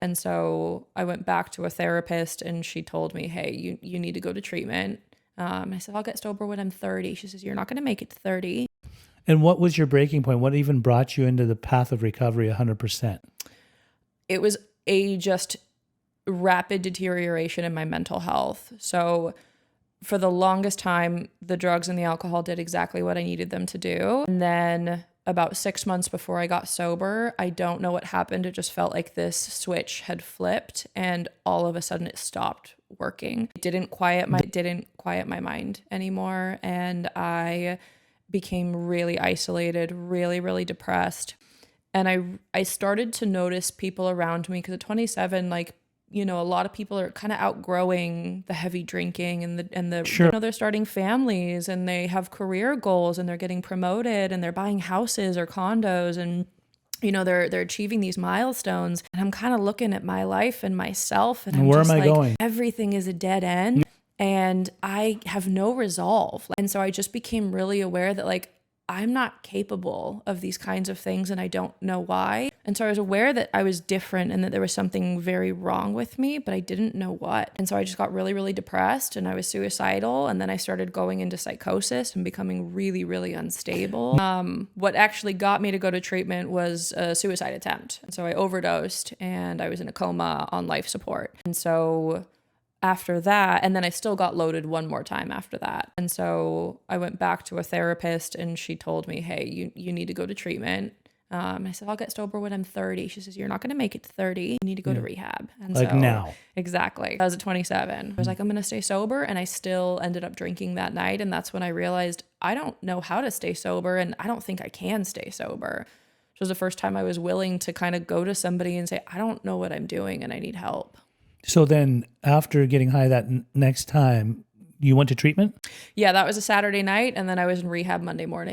And so I went back to a therapist and she told me, hey, you need to go to treatment. I said, I'll get sober when I'm 30. She says, you're not going to make it to 30. And what was your breaking point? What even brought you into the path of recovery 100%? It was a just rapid deterioration in my mental health. So for the longest time, the drugs and the alcohol did exactly what I needed them to do. And then about 6 months before I got sober, I don't know what happened. It just felt like this switch had flipped and all of a sudden it stopped working. It didn't quiet my mind anymore. And I became really isolated, really, really depressed. And I started to notice people around me because at 27, like, a lot of people are kind of outgrowing the heavy drinking and the Sure. they're starting families and they have career goals and they're getting promoted and they're buying houses or condos and they're achieving these milestones. And I'm kind of looking at my life and myself and I'm Where just am I like, going? everything is a dead end and I have no resolve. And so I just became really aware that like I'm not capable of these kinds of things and I don't know why. And so I was aware that I was different and that there was something very wrong with me, but I didn't know what. And so I just got really, really depressed and I was suicidal. And then I started going into psychosis and becoming really, really unstable. What actually got me to go to treatment was a suicide attempt. And so I overdosed and I was in a coma on life support. And so after that, and then I still got loaded one more time after that. And so I went back to a therapist and she told me, hey, you need to go to treatment. I said, I'll get sober when I'm 30. She says, you're not going to make it to 30. You need to go to rehab. And Like so, now. Exactly. I was at 27. I was like, I'm going to stay sober. And I still ended up drinking that night. And that's when I realized I don't know how to stay sober. And I don't think I can stay sober. It was the first time I was willing to kind of go to somebody and say, I don't know what I'm doing and I need help. So then after getting high that next time, you went to treatment? Yeah, that was a Saturday night. And then I was in rehab Monday morning.